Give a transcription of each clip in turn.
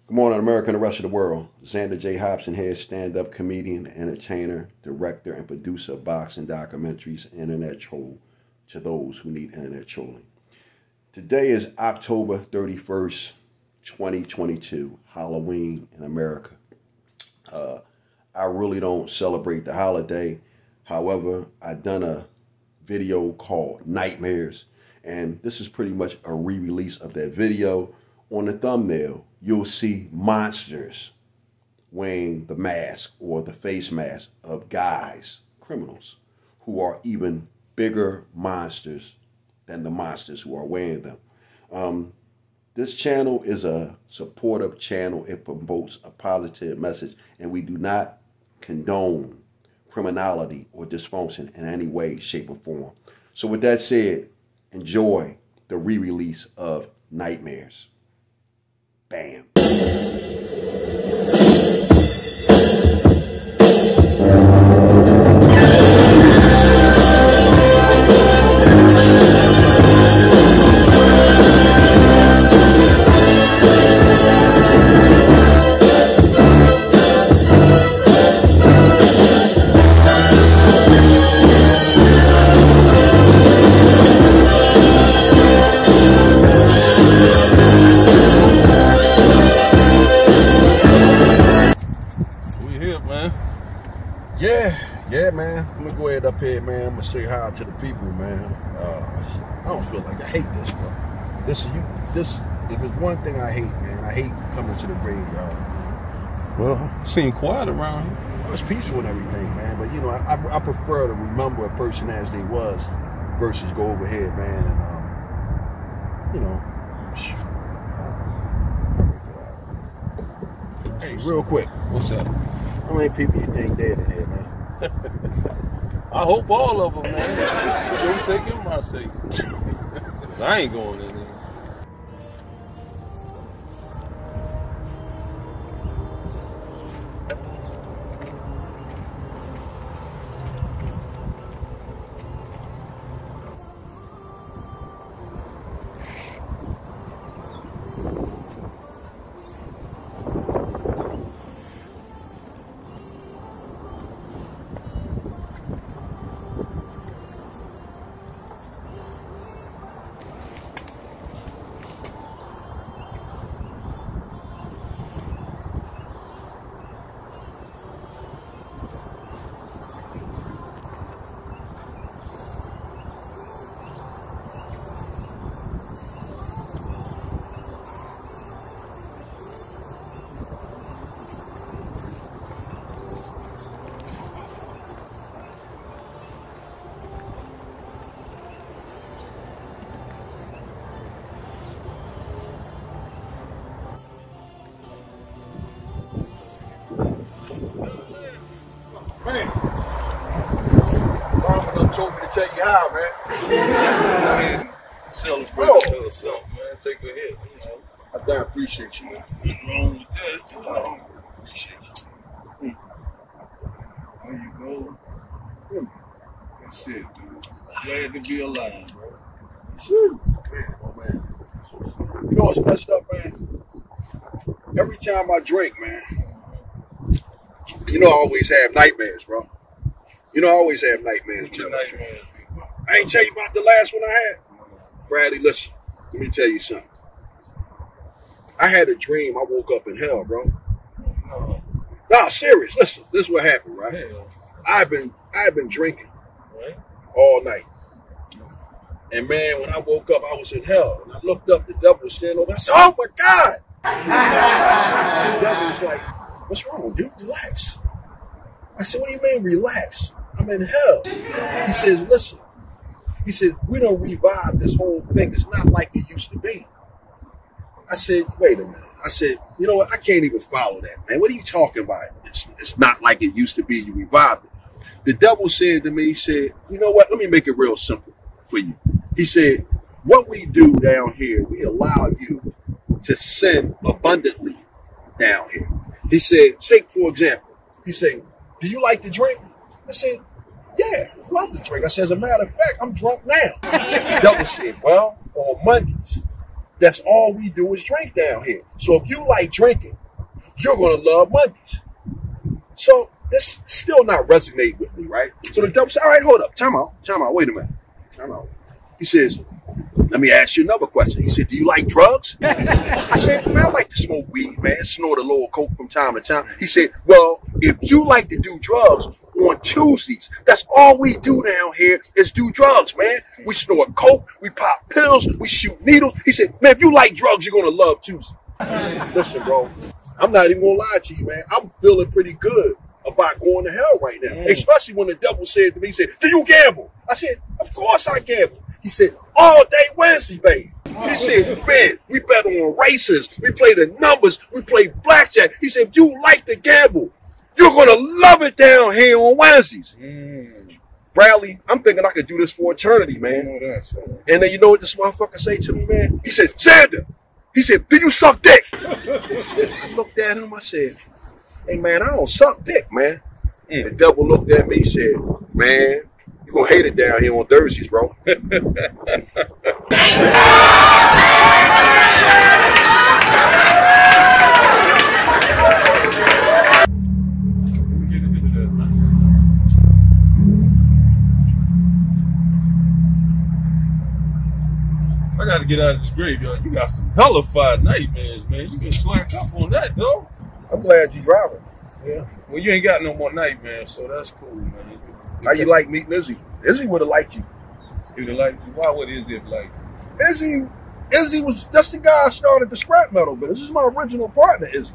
Good morning, America and the rest of the world. Xander J. Hobson here, stand-up comedian, entertainer, director, and producer of boxing documentaries, and internet troll to those who need internet trolling. Today is October 31st, 2022, Halloween in America. I really don't celebrate the holiday. However, I've done a video called Nightmares, and this is pretty much a re-release of that video. On the thumbnail, you'll see monsters wearing the mask or the face mask of guys, criminals, who are even bigger monsters than the monsters who are wearing them. This channel is a supportive channel. It promotes a positive message, and we do not condone criminality or dysfunction in any way, shape, or form. So with that said, enjoy the re-release of Nightmares. B.A.M. Yeah, man. I'm gonna go ahead up here, man. I'm gonna say hi to the people, man. I don't feel like I hate this, bro. This. If it's one thing I hate, man, I hate coming to the graveyard. Well, it seems quiet around here. Well, it's peaceful and everything, man. But you know, I prefer to remember a person as they was versus go over here, man. And you know, hey, real quick, What's up? how many people you think dead in here, man? I hope all of them, man. Your sake and my sake. 'Cause I ain't going in there. Man, Mama done told me to tell you how, man. Go ahead and celebrate or something, man. Take a hit, you know. I damn appreciate you, man. Nothing wrong with that, you know. Appreciate you. There you go. That's it, dude. Glad to be alive, bro. Whew. Man, oh man. You know what's messed up, man? Every time I drink, man, you know I always have nightmares, bro. You know I always have nightmares. I ain't tell you about the last one I had. Bradley, listen. Let me tell you something. I had a dream. I woke up in hell, bro. Nah, serious. Listen, this is what happened, right? Hell. I've been drinking Right? all night. And man, when I woke up, I was in hell. And I looked up, the devil was standing over. I said, oh my God. The devil was like, what's wrong, dude? Relax. I said, what do you mean relax? I'm in hell. He says, listen. He said, we don't revive this whole thing. It's not like it used to be. I said, wait a minute. I said, you know what? I can't even follow that, man. What are you talking about? It's not like it used to be. You revived it. The devil said to me, he said, you know what? Let me make it real simple for you. He said, what we do down here, we allow you to sin abundantly down here. He said, say, for example, he said, do you like to drink? I said, yeah, I love to drink. I said, as a matter of fact, I'm drunk now. The devil said, well, on Mondays, That's all we do is drink down here. So if you like drinking, you're going to love Mondays. So this still not resonate with me, right? So the devil said, all right, hold up. Time out. Wait a minute. Time out. He says, let me ask you another question. He said, do you like drugs? I said, man, I like to smoke weed, man. Snort a little coke from time to time. He said, well, if you like to do drugs on Tuesdays, that's all we do down here is do drugs, man. We snort coke, we pop pills, we shoot needles. He said, man, if you like drugs, you're going to love Tuesday. Listen, bro, I'm not even going to lie to you, man. I'm feeling pretty good about going to hell right now. Especially when the devil said to me, he said, do you gamble? I said, of course I gamble. He said, all day Wednesday, babe. He said, man, we bet on races. We play the numbers. We play blackjack. He said, if you like to gamble, you're going to love it down here on Wednesdays. Bradley, I'm thinking I could do this for eternity, man. And then you know what this motherfucker say to me, man? He said, Xander, he said, do you suck dick? I looked at him. I said, hey, man, I don't suck dick, man. The devil looked at me and said, man, you're going to hate it down here on Thursdays, bro. I got to get out of this graveyard. You got some hellified nightmares, man. You can slack up on that, though. I'm glad you're driving. Yeah. Well, you ain't got no more nightmares, so that's cool, man. How you like meeting Izzy? Izzy would have liked you. He would have liked you? Why would Izzy have liked you? Izzy was, that's the guy I started the scrap metal business. This is my original partner, Izzy.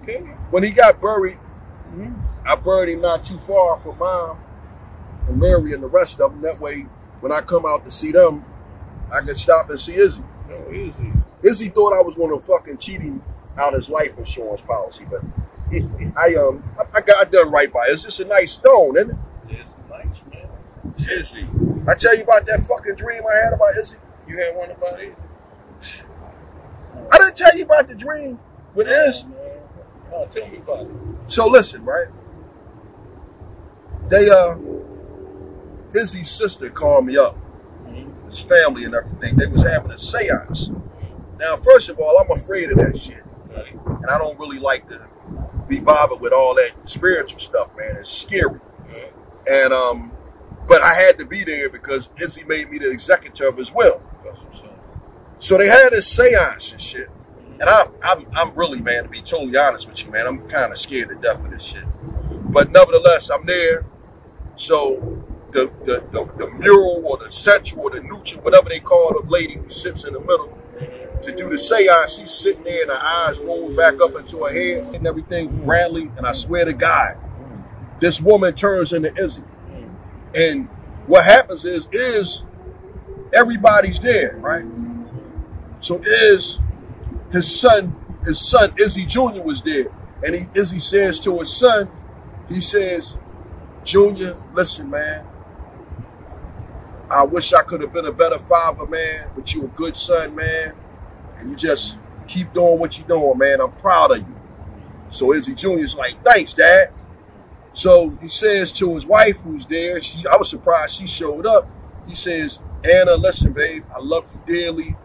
Okay. When he got buried, I buried him not too far from Mom and Mary and the rest of them. That way, when I come out to see them, I could stop and see Izzy. Oh, Izzy. Izzy thought I was going to fucking cheat him out his life insurance policy, but I got done right by it. It's just a nice stone, isn't it? It's nice, man. Izzy. I tell you about that fucking dream I had about Izzy. You had one about Izzy? I didn't tell you about the dream with Izzy. No, tell me about it. So listen, right? They Izzy's sister called me up. His family and everything. They was having a seance. Now, first of all, I'm afraid of that shit. And I don't really like to be bothered with all that spiritual stuff, man. It's scary. And but I had to be there because Izzy made me the executor of his will. So they had this seance and shit. And I'm really, man, to be totally honest with you, man, I'm kind of scared to death of this shit. But nevertheless, I'm there. So the mural or the central or the neutral, whatever they call the lady who sits in the middle to do the seance, she's sitting there and her eyes rolled back up into her head and everything, Bradley, and I swear to God, this woman turns into Izzy. And what happens is everybody's there, right? So his son Izzy Jr. was there. And Izzy says to his son, he says, Junior, listen, man, I wish I could have been a better father, man, but you a good son, man. And you just keep doing what you're doing, man. I'm proud of you. So Izzy Jr.'s like, thanks, Dad. So he says to his wife who's there, I was surprised she showed up. He says, Anna, listen, babe, I love you dearly.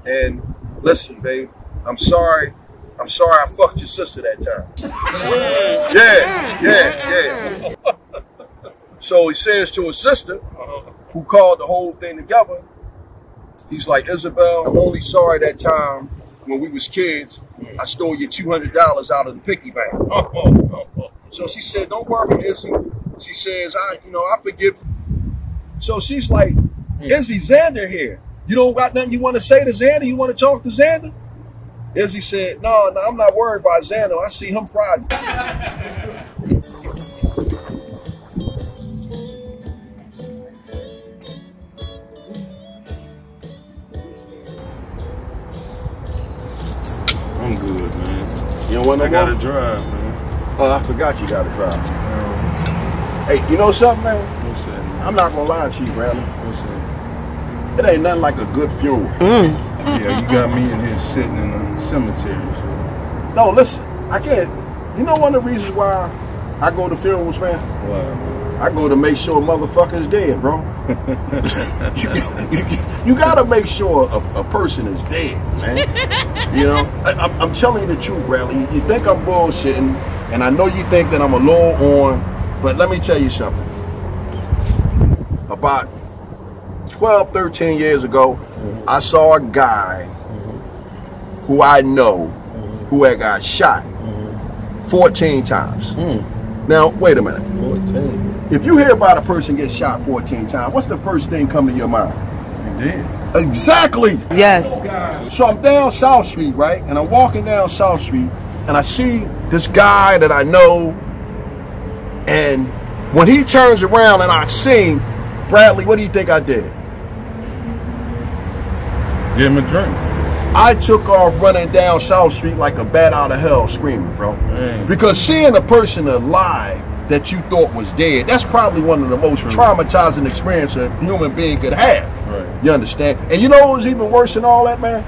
And listen, babe, I'm sorry I fucked your sister that time. Yeah. So he says to his sister, who called the whole thing together, he's like, Isabel, I'm only sorry that time when we was kids, I stole your $200 out of the piggy bank. So she said, don't worry, Izzy. She says, I forgive you. So she's like, Izzy, Xander here. You don't got nothing you want to say to Xander? You want to talk to Xander? Izzy said, no, I'm not worried about Xander. I see him Friday. I'm good, man. You don't want no I more? gotta drive, man. Oh, I forgot you gotta drive. Hey, you know something, man? What's that, man? I'm not gonna lie to you, Bradley. What's that? It ain't nothing like a good funeral. Yeah, you got me in here sitting in a cemetery. So. No, listen, I can't. You know one of the reasons why I go to funerals, man? Why? I go to make sure a motherfucker's dead, bro. you gotta make sure a person is dead, man. You know, I'm telling you the truth, Bradley. You think I'm bullshitting, and I know you think that I'm a little on, but let me tell you something. About 12, 13 years ago, I saw a guy who I know who had got shot 14 times. Now, wait a minute. 14. If you hear about a person get shot 14 times, what's the first thing come to your mind? You did. Exactly. Yes. So I'm down South Street, right? And I'm walking down South Street, and I see this guy that I know, and when he turns around and I see him, Bradley, what do you think I did? Give him a drink. I took off running down South Street like a bat out of hell screaming, bro. Man. Because seeing a person alive that you thought was dead, that's probably one of the most traumatizing experiences a human being could have. Right. You understand? And you know what was even worse than all that, man?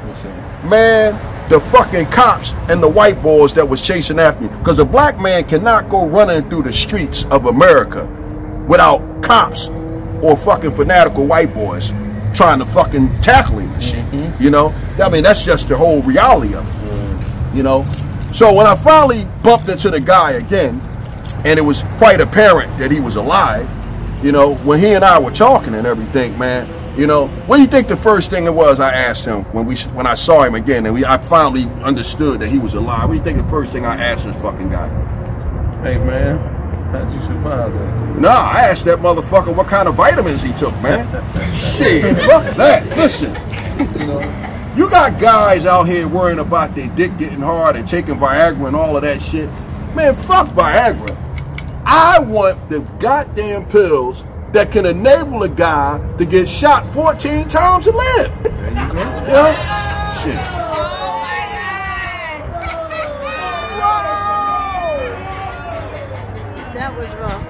Man, the fucking cops and the white boys that was chasing after me. Because a black man cannot go running through the streets of America without cops or fucking fanatical white boys trying to fucking tackle him and shit. You know? I mean, that's just the whole reality of it. You know? So when I finally bumped into the guy again, and it was quite apparent that he was alive, you know, when he and I were talking and everything, man, you know, what do you think the first thing it was I asked him when I saw him again and I finally understood that he was alive? What do you think the first thing I asked this fucking guy? Hey, man, how'd you survive that? Nah, I asked that motherfucker what kind of vitamins he took, man. Shit, fuck that. Listen, you got guys out here worrying about their dick getting hard and taking Viagra and all of that shit. Man, fuck Viagra. I want the goddamn pills that can enable a guy to get shot 14 times and live. There you go. You know? Shit. That was rough.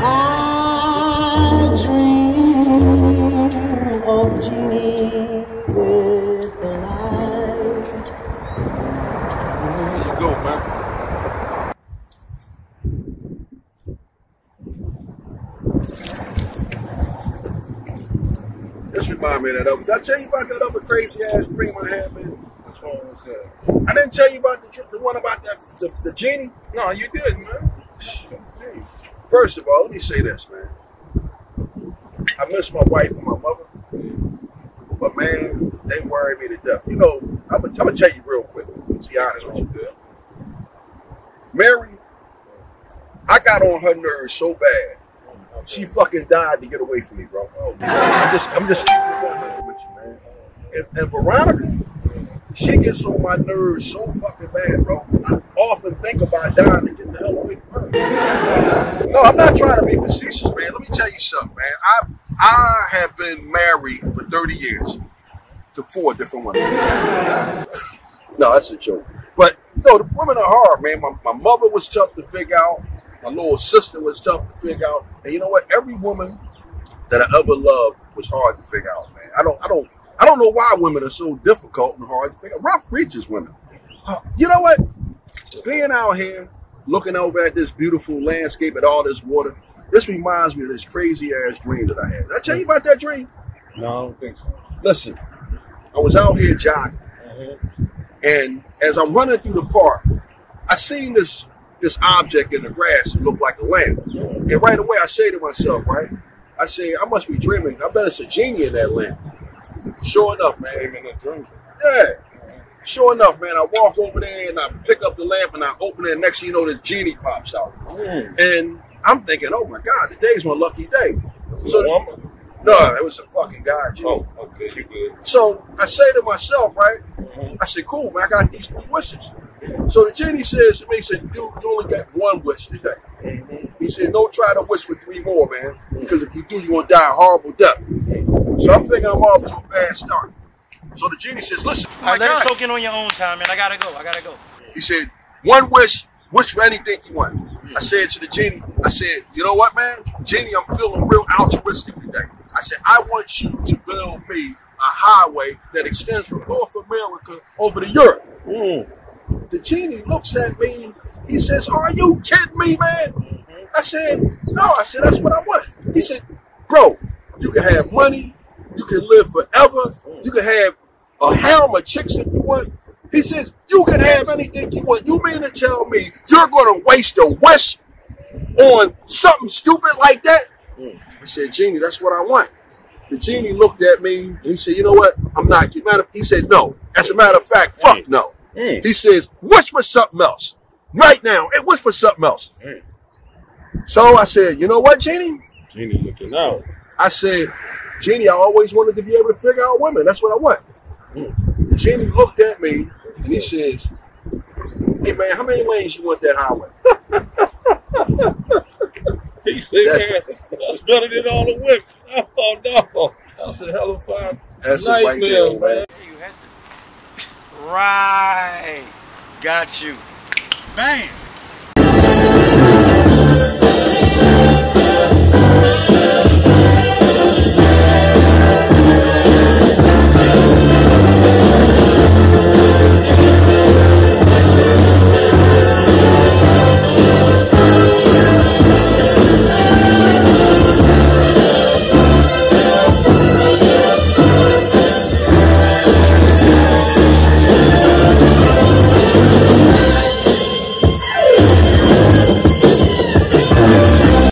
I dream of Jeannie with the light. There you go, man. This reminds me of that other. Did I tell you about that other crazy ass dream I had, man? Which one was that? I didn't tell you about the one about that the genie. No, you did, man. First of all, let me say this, man. I miss my wife and my mother, but man, they worry me to death. You know, I'm gonna tell you real quick. To be honest with you, Mary, I got on her nerves so bad. She fucking died to get away from me, bro. I'm just keeping it 100 with you, man. And Veronica, she gets on my nerves so fucking bad, bro. I often think about dying to get the hell away from her. No, I'm not trying to be facetious, man. Let me tell you something, man. I have been married for 30 years to 4 different women. No, that's a joke. But no, the women are hard, man. My mother was tough to figure out. My little sister was tough to figure out. And you know what? Every woman that I ever loved was hard to figure out, man. I don't know why women are so difficult and hard to figure out. Rough creatures, women. You know what? Being out here, looking over at this beautiful landscape and all this water, this reminds me of this crazy ass dream that I had. Did I tell you about that dream? No, I don't think so. Listen, I was out here jogging, and as I'm running through the park, I seen this object in the grass that looked like a lamp. And right away I say to myself, right? I say, I must be dreaming. I bet it's a genie in that lamp. Sure enough, man. Yeah. Sure enough, man, I walk over there and I pick up the lamp and I open it, and next thing you know, this genie pops out. And I'm thinking, oh my God, today's my lucky day. So, no, it was a fucking guy, Genie. Oh, okay, you good. So I say to myself, right? I said, cool, man, I got these 3 wishes. So the genie says to me, he said, dude, you only got 1 wish today. He said, don't try to wish for 3 more, man, because if you do, you're going to die a horrible death. So I'm thinking I'm off to a bad start. So the genie says, listen. All right, let it soak in on your own time, man. I gotta go. He said, 1 wish for anything you want. I said to the genie, I said, you know what, man? Genie, I'm feeling real altruistic today. I said, I want you to build me a highway that extends from North America over to Europe. the genie looks at me. He says, "Are you kidding me, man?" I said, "No." I said, "That's what I want." He said, "Bro, you can have money. You can live forever. You can have a harem of chicks if you want." He says, "You can have anything you want. You mean to tell me you're going to waste a wish on something stupid like that?" I said, "Genie, that's what I want." The genie looked at me and he said, "You know what? I'm not." He said, "No. As a matter of fact, fuck no." He says, "Wish for something else. Right now. And wish for something else." So I said, "You know what, Genie?" Genie looking out. I said, "Genie, I always wanted to be able to figure out women. That's what I want." The genie looked at me and he says, "Hey, man, how many lanes you want that highway?" He said, "Man, that's better than all the women." Oh, no. That's a hell of a fine That's nice right there, man. You had to. Right. Got you. Bam.